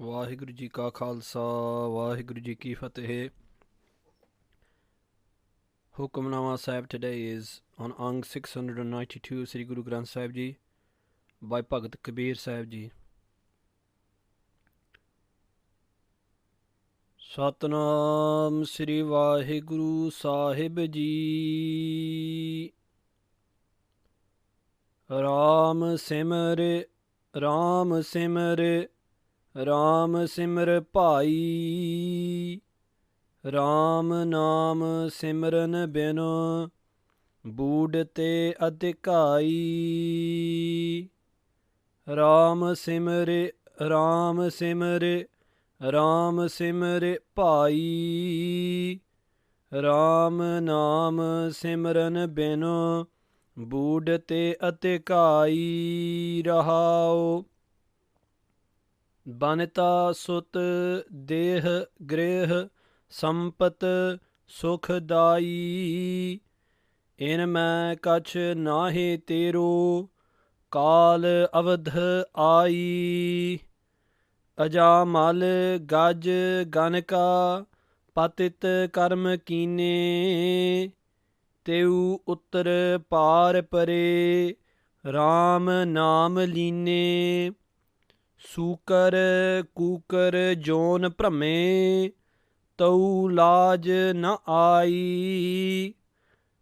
ਵਾਹਿਗੁਰੂ ਜੀ ਕਾ ਖਾਲਸਾ ਵਾਹਿਗੁਰੂ ਜੀ ਕੀ ਫਤਿਹ. Hukamnama Sahib today is on Ang 692 Sri Guru Granth Sahib Ji by Bhagat Kabeer Sahib Ji. Satnam Sri Vaheguru Sahib Ji. Ram Simre Ram Simre Ram Simr Bhai. Ram ਨਾਮ ਸਿਮਰਨ ਬਿਨ ਬੂਢ ਤੇ ਅਧਿਕਾਈ. ਰਾਮ ਸਿਮਰੇ ਰਾਮ ਸਿਮਰੇ ਰਾਮ ਸਿਮਰੇ ਭਾਈ. ਰਾਮ ਨਾਮ ਸਿਮਰਨ ਬਿਨ ਬੂਢ ਤੇ ਅਧਿਕਾਈ. ਰਹਾਉ ਬਨਤਾ ਸੁਤ ਦੇਹ ਗ੍ਰਹਿ ਸੰਪਤ ਸੁਖਦਾਈ. ਇਨ ਮੈਂ ਕਛ ਨਾਹੀ ਤੇਰੋ ਕਾਲ ਅਵਧ ਆਈ. ਅਜਾਮਲ ਗਜ ਗਨਕਾ ਪਤਿਤ ਕਰਮ ਕੀਨੇ. ਤੇਉ ਉਤਰ ਪਾਰ ਪਰੇ ਰਾਮ ਨਾਮ ਲੀਨੇ. ਸੂਕਰ ਕੂਕਰ ਜੋਨ ਭ੍ਰਮੇ ਤਉ ਲਾਜ ਨ ਆਈ.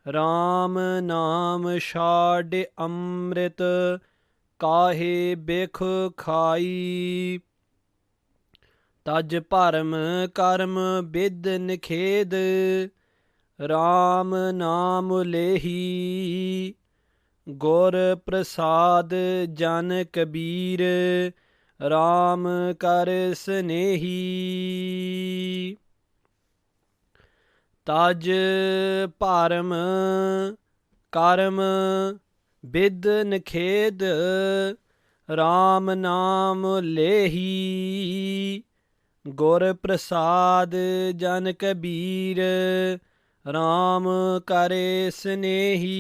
ਰਾਮ ਨਾਮ ਛਾਡਿ ਅੰਮ੍ਰਿਤ ਕਾਹੇ ਬਿਖ ਖਾਈ. ਤਜ ਭਰਮ ਕਰਮ ਬਿਦ ਨਿਖੇਦ ਰਾਮ ਨਾਮ ਲੇਹੀ. ਗੁਰ ਪ੍ਰਸਾਦ ਜਨ ਕਬੀਰ ਰਾਮ ਕਰ ਸਨੇਹੀ. ਤਜ ਭਰਮ ਕਰਮ ਬਿਦ ਨਿਖੇਦ ਰਾਮ ਨਾਮ ਲੇਹੀ. ਗੁਰ ਪ੍ਰਸਾਦ ਜਨ ਕਬੀਰ ਰਾਮ ਕਰੇ ਸਨੇਹੀ.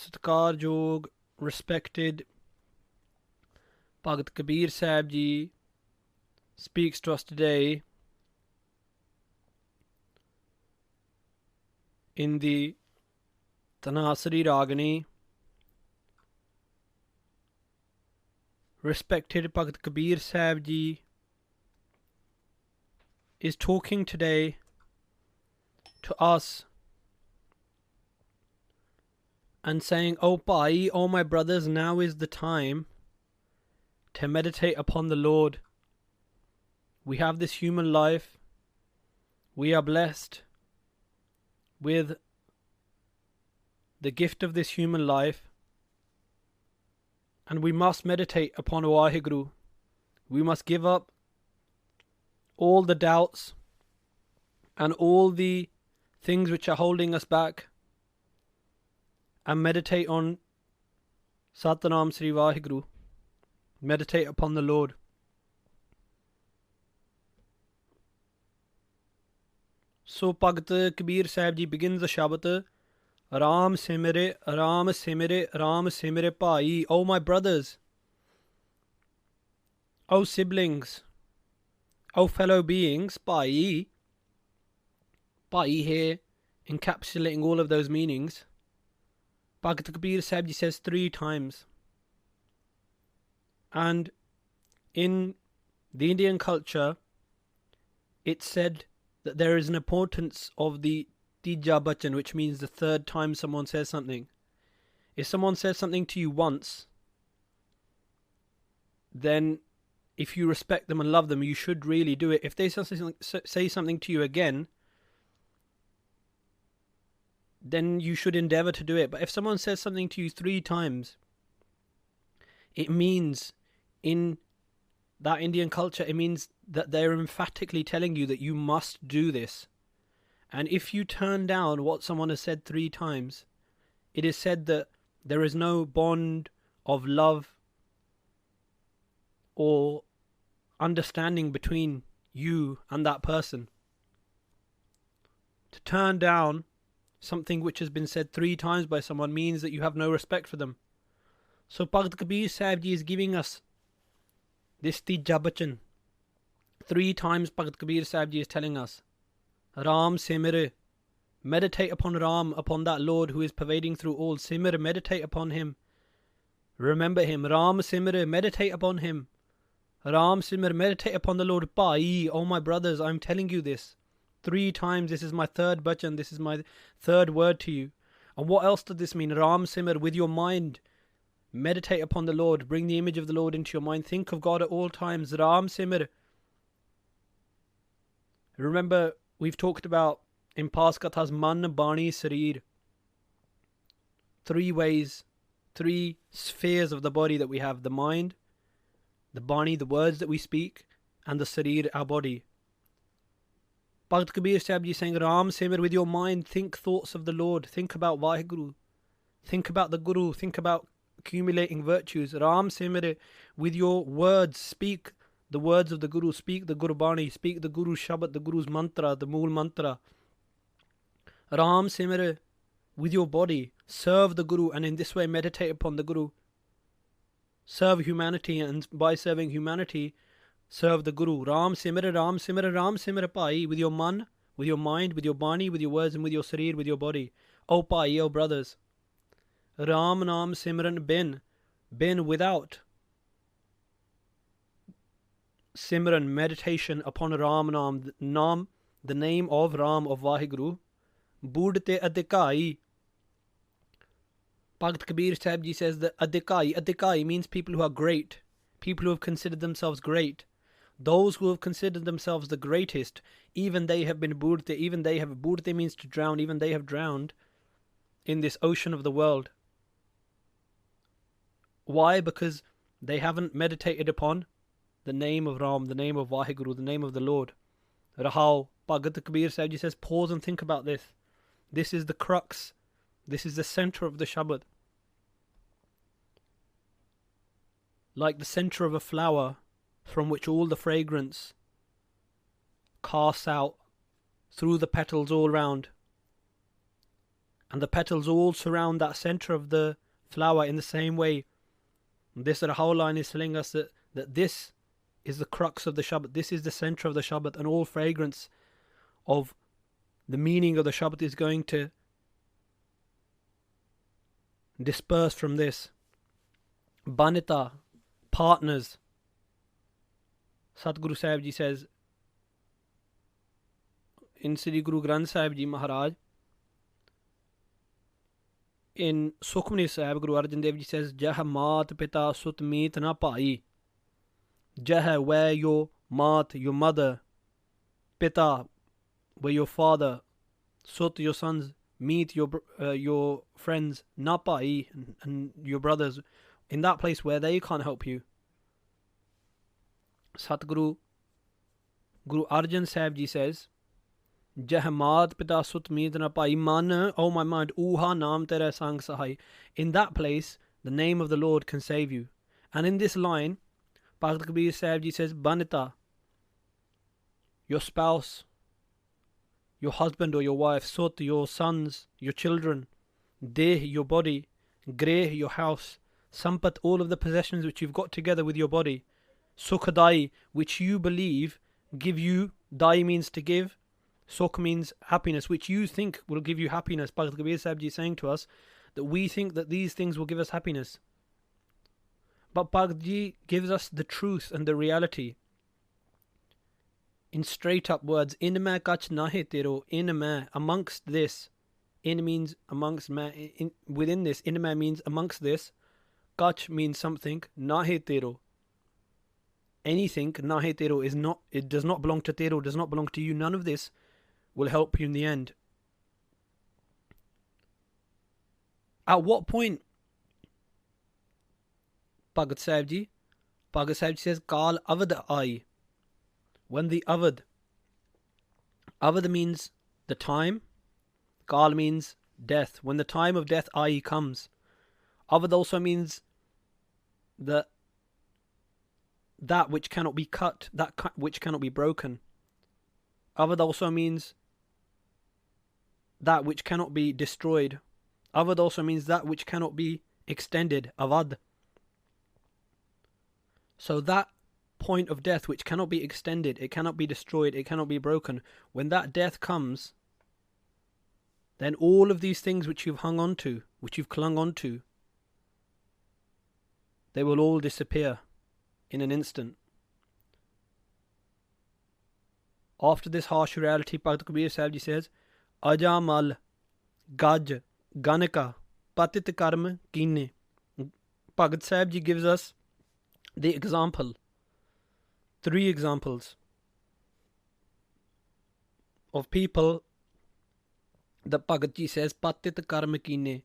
ਸਤਿਕਾਰਯੋਗ respected Bhagat Kabeer Sahib Ji speaks to us today in the Dhanaasarii Ragini. Respected Bhagat Kabeer Sahib Ji is talking today to us and saying, "Oh Bhai, oh my brothers, now is the time to meditate upon the Lord. We have this human life. We are blessed with the gift of this human life, and we must meditate upon Waheguru. We must give up all the doubts and all the things which are holding us back and meditate on Satnam Sri Vaheguru. Meditate upon the Lord." So Bhagat Kabeer Sahib Ji begins the Shabad, Ram Simre, Ram Simre, Ram Simre Bhai. Oh my brothers, oh siblings, oh fellow beings. Bhai, Bhai here encapsulating all of those meanings. Bhagat Kabeer Sahib Ji says 3 times. And in the Indian culture, it's said that there is an importance of the Tija Bachan, which means the 3rd time someone says something. If someone says something to you once, then if you respect them and love them, you should really do it. If they say something to you again, then you should endeavor to do it. But if someone says something to you 3 times, it means, in that Indian culture, it means that they're emphatically telling you that you must do this. And if you turn down what someone has said 3 times, it is said that there is no bond of love or understanding between you and that person. To turn down something which has been said 3 times by someone means that you have no respect for them. So Bhagat Kabir Sahib Ji is giving us this tija bachan. 3 times Bhagat Kabir Sahib Ji is telling us, Ram Simir, meditate upon Ram, upon that Lord who is pervading through all. Simir, meditate upon him. Remember him. Ram Simir, meditate upon him. Ram Simir, meditate upon the Lord. Bhai, oh my brothers, I'm telling you this 3 times. This is my 3rd bachan. This is my 3rd word to you. And what else does this mean? Ram Simir, with your mind, meditate upon the Lord. Bring the image of the Lord into your mind. Think of God at all times. Ram Simir. Remember, we've talked about in past kathas, man, bani, sareer. 3 ways, 3 spheres of the body that we have. The mind, the bani, the words that we speak, and the sareer, our body. Bhagat Kabir Sahib Ji is saying, Ram Simir, with your mind, think thoughts of the Lord. Think about Vaheguru. Think about the Guru. Think about accumulating virtues. Ram Simir, with your words, speak the words of the Guru. Speak the Gurbani. Speak the Guru's Shabad, the Guru's mantra, the Mool mantra. Ram Simir, with your body, serve the Guru, and in this way meditate upon the Guru. Serve humanity, and by serving humanity, serve the Guru. Ram Simir, Ram Simir, Ram Simir, Bhai, with your man, with your mind, with your bani, with your words, and with your sareer, with your body. Oh Bhai, oh brothers. Ram Naam Simran bin without. Simran, meditation upon Ram Naam, the name of Ram, of Vaheguru. Budte Adikai. Bhagat Kabir Sahib Ji says that Adikai means people who are great, people who have considered themselves great. Those who have considered themselves the greatest, even they have been Budte, Budte means to drown, even they have drowned in this ocean of the world. Why? Because they haven't meditated upon the name of Ram, the name of Vaheguru, the name of the Lord. Rahao. Bhagat Kabir Sahib Ji says, pause and think about this. This is the crux. This is the center of the Shabad. Like the center of a flower from which all the fragrance casts out through the petals all round. And the petals all surround that center of the flower in the same way. This Rahao line is telling us that this is the crux of the Shabad. This is the center of the Shabad, and all fragrance of the meaning of the Shabad is going to disperse from this. Banita, partners. Satguru Sahib Ji says in Sri Guru Granth Sahib Ji Maharaj, in Sukhmani Sahib, Guru Arjan Dev Ji says, Jah Maat Pita Sut Meet Na Pai. Jah, where your Maat, your mother, Pita, where your father, Sut, your sons, meet your friends, Na Pai, and your brothers, in that place where they can't help you. Satguru Guru Arjan Sahib Ji says, Jahmad Pita Sut Meet Na Pai Man, oh my mind, Uha Naam Tere Sang Sahai. In that place, the name of the Lord can save you. And in this line, Bhagat Kabir Sahib Ji says, Banita, your spouse, your husband or your wife, Sut, your sons, your children, Deh, your body, Greh, your house, Sampat, all of the possessions which you've got together with your body, Sukhadai, which you believe give you, Dai means to give, Sukh means happiness, which you think will give you happiness. Bhagat Kabir Sahib Ji is saying to us that we think that these things will give us happiness. But Bhagat Ji gives us the truth and the reality in straight up words. In main kach nahe tero, in main, amongst this. In means amongst, within this. In main means amongst this. Kach means something. Nahe tero, anything. Nahe tero is not, it does not belong to tero, does not belong to you. None of this will help you in the end. At what point, Bhagat Sahib Ji? Bhagat Sahib Ji says, Kal Avad Ai. When the Avad means the time, Kal means death. When the time of death Ai comes. Avad also means that which cannot be cut, which cannot be broken. Avad also means that which cannot be destroyed. Avad also means that which cannot be extended. Avad. So that point of death which cannot be extended, it cannot be destroyed, it cannot be broken. When that death comes, then all of these things which you've hung on to, which you've clung on to, they will all disappear in an instant. After this harsh reality, Bhakt Kabeer Sahib Ji says, Ajaamal, Gaj, Ganika, Patit Karm, Kine. Bhakt Sahib Ji gives us the example, 3 examples of people that Bhakt Ji says, Patit Karm Kine,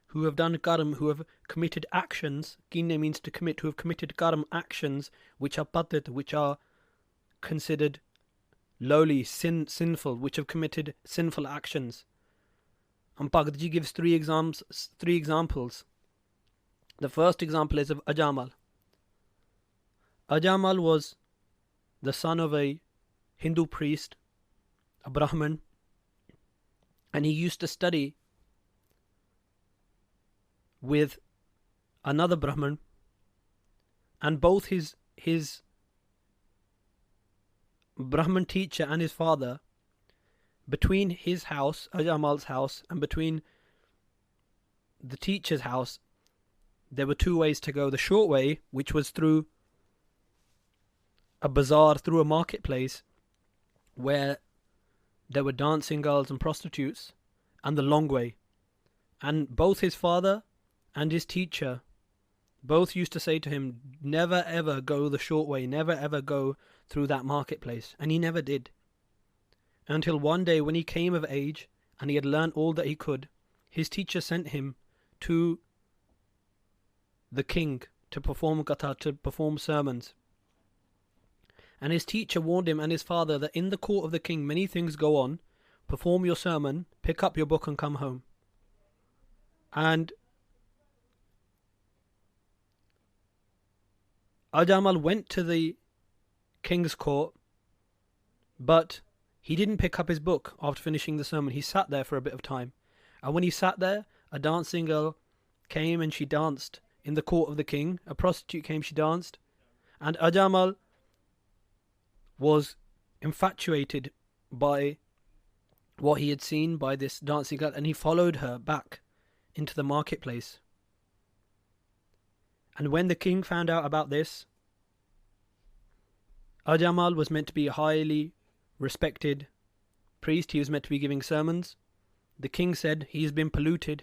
who have done karm, who have committed actions. Kine means to commit, who have committed karm, actions which are patit, which are considered lowly, sinful, which have committed sinful actions. And Bhakt Ji gives 3 examples. The first example is of Ajaamal. Ajaamal was the son of a Hindu priest, a Brahmin, and he used to study with another Brahmin, and both his Brahmin teacher and his father, between his house, Ajaamal's house, and between the teacher's house, there were 2 ways to go. The short way, which was through a bazaar, through a marketplace, where there were dancing girls and prostitutes, and the long way. And both his father and his teacher both used to say to him, never ever go the short way, never ever go through that marketplace. And he never did. Until one day when he came of age and he had learnt all that he could, his teacher sent him to the king to perform katha, to perform sermons. And his teacher warned him and his father that in the court of the king many things go on. Perform your sermon, pick up your book and come home. And Ajaamal went to the king's court, but he didn't pick up his book after finishing the sermon. He sat there for a bit of time. And when he sat there, a dancing girl came and she danced in the court of the king. A prostitute came, she danced. And Ajaamal was infatuated by what he had seen by this dancing girl, and he followed her back into the marketplace. And when the king found out about this, Ajaamal was meant to be a highly respected priest. He was meant to be giving sermons. The king said he has been polluted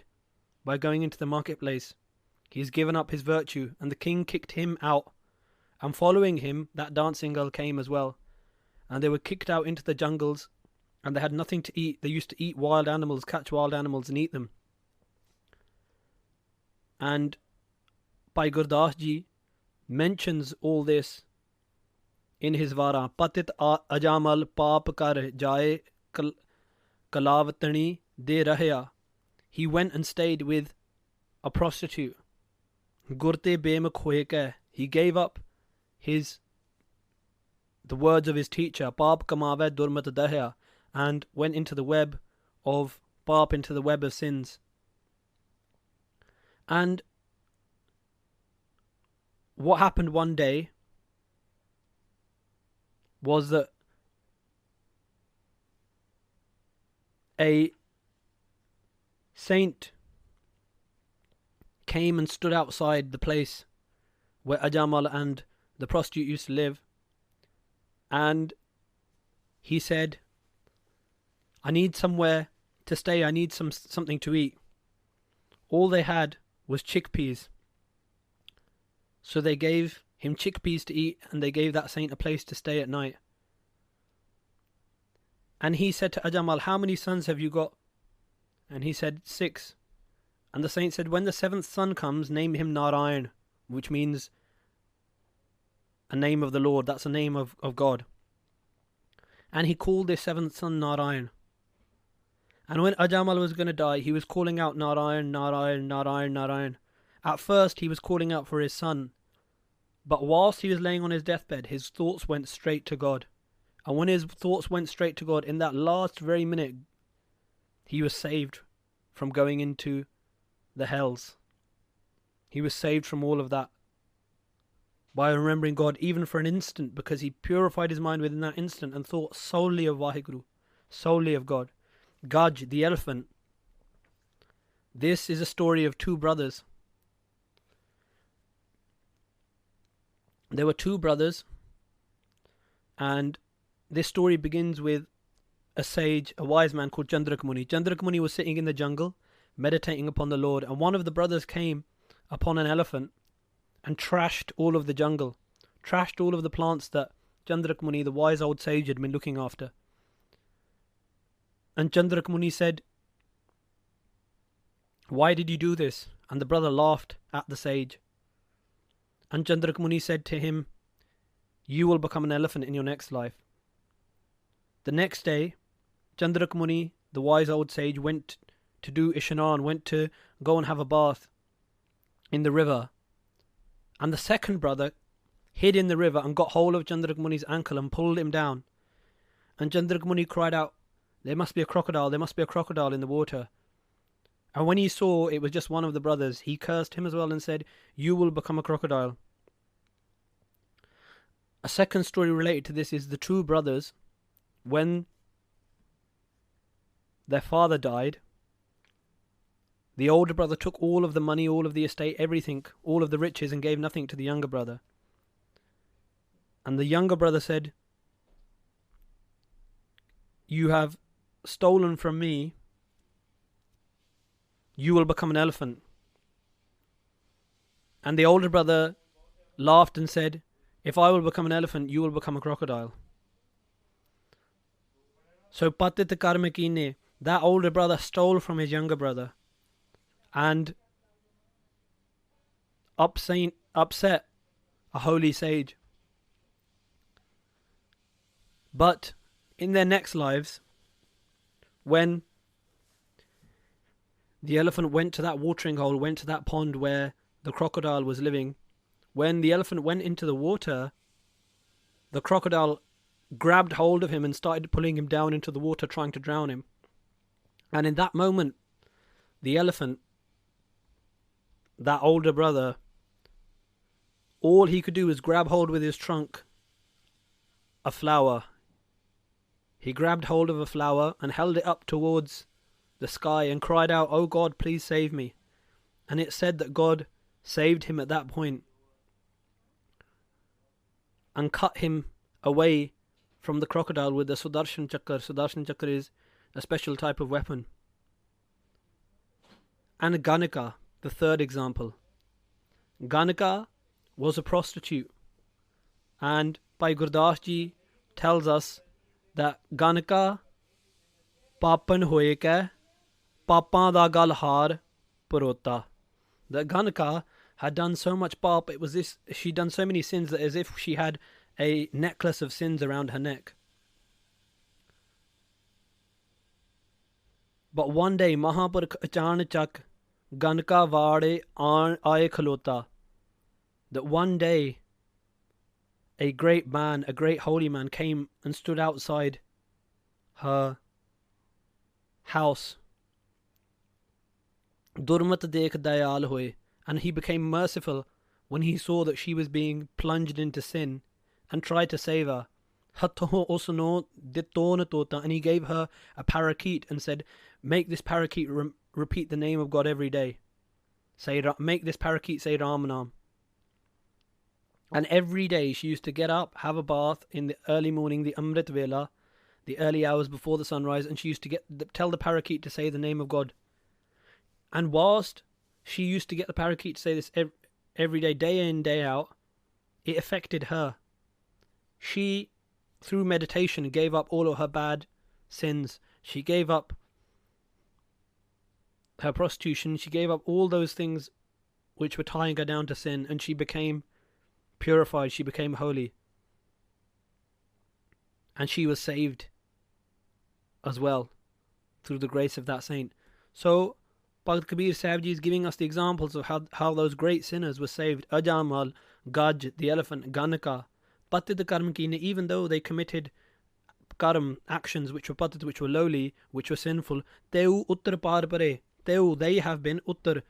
by going into the marketplace. He has given up his virtue, and the king kicked him out. And following him, that dancing girl came as well. And they were kicked out into the jungles, and they had nothing to eat. They used to eat wild animals, catch wild animals and eat them. And Bhai Gurdas Ji mentions all this in his Vara. Patit Ajaamal paap kar jaye kalavatani de rahya. He went and stayed with a prostitute. Gurte bemak hoye ke. He gave up the words of his teacher, paap kamave durmat dahya, and went into the web of paap, into the web of sins. And what happened one day was that a saint came and stood outside the place where Ajaamal and the prostitute used to live, and he said, I need somewhere to stay, I need something to eat. All they had was chickpeas. So they gave him chickpeas to eat, and they gave that saint a place to stay at night. And he said to Ajaamal, how many sons have you got? And he said, 6. And the saint said, when the 7th son comes, name him Narayan, which means a name of the Lord. That's a name of God. And he called this 7th son Narayan. And when Ajaamal was going to die, he was calling out Narayan, Narayan, Narayan, Narayan. At first he was calling out for his son, but whilst he was laying on his deathbed, his thoughts went straight to God. And when his thoughts went straight to God, in that last very minute, he was saved from going into the hells. He was saved from all of that by remembering God even for an instant, because he purified his mind within that instant and thought solely of Vaheguru, solely of God. Gaj, the elephant. This is a story of two brothers. There were two brothers, and this story begins with a sage, a wise man called Chandrak Muni. Chandrak Muni was sitting in the jungle, meditating upon the Lord, and one of the brothers came upon an elephant and trashed all of the jungle, trashed all of the plants that Chandrak Muni, the wise old sage, had been looking after. And Chandrak Muni said, "Why did you do this?" And the brother laughed at the sage. And Chandrak Muni said to him, "You will become an elephant in your next life." The next day, Chandrak Muni, the wise old sage, went to do Ishnan, went to go and have a bath in the river. And the second brother hid in the river and got hold of Chandrak Muni's ankle and pulled him down. And Chandrak Muni cried out, "There must be a crocodile, there must be a crocodile in the water." And when he saw it was just one of the brothers, he cursed him as well and said, "You will become a crocodile." A second story related to this is the two brothers, when their father died, the older brother took all of the money, all of the estate, everything, all of the riches, and gave nothing to the younger brother. And the younger brother said, "You have stolen from me, you will become an elephant." And the older brother laughed and said, "If I will become an elephant, you will become a crocodile." So Patit Karmakine, that older brother stole from his younger brother and upset a holy sage. But in their next lives, when the elephant went to that watering hole, went to that pond where the crocodile was living, when the elephant went into the water, the crocodile grabbed hold of him and started pulling him down into the water, trying to drown him. And in that moment, the elephant, that older brother, all he could do was grab hold with his trunk a flower. He grabbed hold of a flower and held it up towards the sky and cried out, "Oh God, please save me." And it said that God saved him at that point and cut him away from the crocodile with the Sudarshan Chakra. Sudarshan Chakra is a special type of weapon. And Ganika, the third example. Ganika was a prostitute. And Bhai Gurdas Ji tells us that Ganika Papan hoye ke Papan da gal har parota. That Ganika had done so much pap, it was this, she'd done so many sins that as if she had a necklace of sins around her neck. But one day, Mahapur Achanachak Ganika Vade Aaye Khalota. That one day, a great man, a great holy man came and stood outside her house. Durmat dekh dayal hoye. And he became merciful when he saw that she was being plunged into sin and tried to save her. And he gave her a parakeet and said, "Make this parakeet repeat the name of God every day. Make this parakeet say Ramanam." And every day she used to get up, have a bath in the early morning, the Amrit Vela, the early hours before the sunrise, and she used to tell the parakeet to say the name of God. And whilst she used to get the parakeet to say this every day, day in, day out, it affected her. She, through meditation, gave up all of her bad sins. She gave up her prostitution. She gave up all those things which were tying her down to sin, and she became purified. She became holy. And she was saved as well through the grace of that saint. So Bhakt Kabeer Sahib Ji is giving us the examples of how those great sinners were saved. Ajaamal, Gaj, the elephant, Ganika, Patit Karmakine, even though they committed karm, actions which were patit, which were lowly, which were sinful, teu uttar par pare, teu, they have been uttar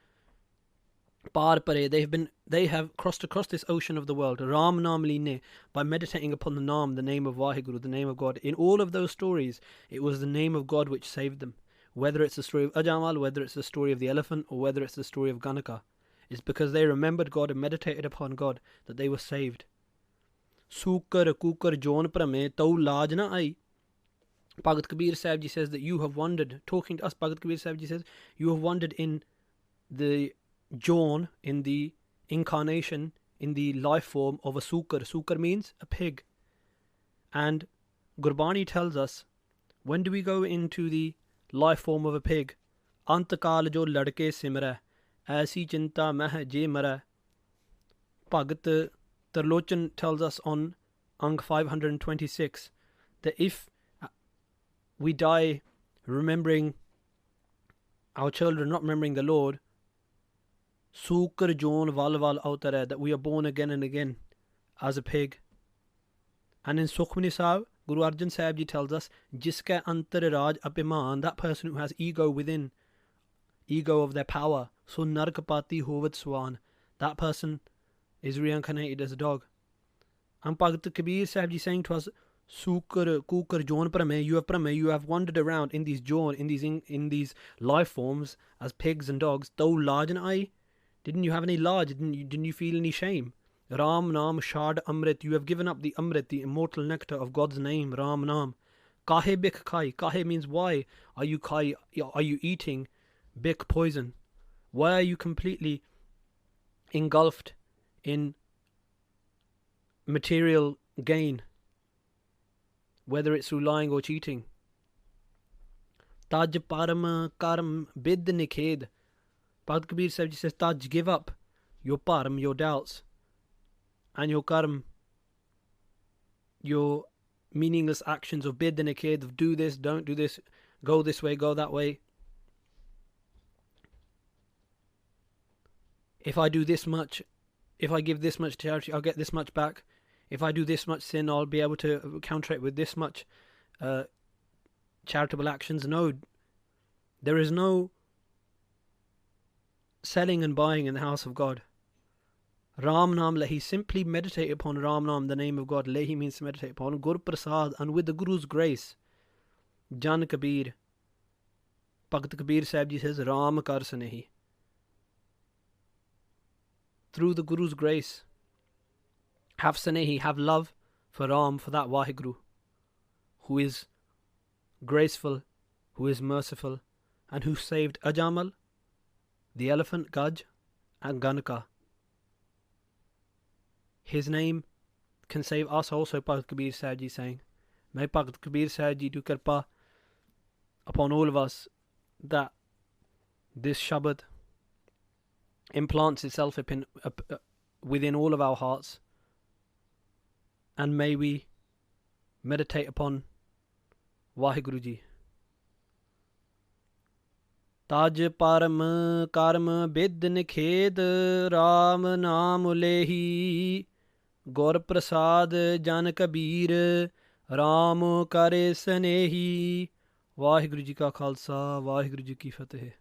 par pare, they have crossed across this ocean of the world, Ram Nam Line, by meditating upon the Naam, the name of Vaheguru, the name of God. In all of those stories, it was the name of God which saved them. Whether it's the story of Ajaamal, whether it's the story of the elephant, or whether it's the story of Ganaka, it's because they remembered God and meditated upon God that they were saved. Sukar kukar jon prame tau laaj na ai. Bhagat Kabeer Sahib Ji says that you have wandered, talking to us, Bhagat Kabeer Sahib Ji says, you have wandered in the John, in the incarnation, in the life form of a Sukar. Sukar means a pig. And Gurbani tells us, when do we go into the life form of a pig? Antakal jo ladke simra, aisi chinta meh je mara. Bhagat Tarlochan tells us on Ang 526 that if we die remembering our children, not remembering the Lord, Sukar Jon Val Val Autare, that we are born again and again as a pig. And in Sukhmani Sahib, Guru Arjan Sahib Ji tells us, Jiska Antar Raj Apiman, that person who has ego within, ego of their power, so Narkapati Hovad Swan, that person is reincarnated as a dog. And Bhagat Kabeer Sahib Ji saying to us, Sukar Kukar Jon Prame, you have wandered around in these Jon, in these life forms as pigs and dogs. Tau Lajan I, didn't you have any large? Didn't you feel any shame? Ram Nam Shad Amrit, you have given up the Amrit, the immortal nectar of God's name, Ram Nam. Kahe Bik Khai, Kahe means why are you Khai, are you eating Bik poison? Why are you completely engulfed in material gain, whether it's through lying or cheating? Taj param karm bid nikhed. Bhagat Kabeer Sahib Ji says, Taj, give up your param, your doubts, and your karm, your meaningless actions of bid nikhed, of do this, don't do this, go this way, go that way. If I do this much, if I give this much charity, I'll get this much back. If I do this much sin, I'll be able to counter it with this much charitable actions. No, there is no selling and buying in the house of God. Ram Nam Lehi, simply meditate upon Ram Nam, the name of God. Lehi means to meditate upon. Gur Prasad, and with the Guru's grace. Jan Kabeer, Bhagat Kabeer Sahib Ji says, Ram Kar Sanehi. Through the Guru's grace, have Sanehi, have love for Ram, for that Vaheguru, who is graceful, who is merciful, and who saved Ajaamal, the elephant, Gaj, and Ganaka. His name can save us also, Bhagat Kabeer Sahib Ji saying. May Bhagat Kabeer Sahib Ji do kirpa upon all of us that this Shabad implants itself within all of our hearts, and may we meditate upon Vaheguru Ji. Taj param karm bid nikhed, Ram Naam Lehi, Gur Prasad Jan Kabeer, Ram Kare Sanehi. Vaheguru Ji ka Khalsa, Vaheguru Ji ki Fateh.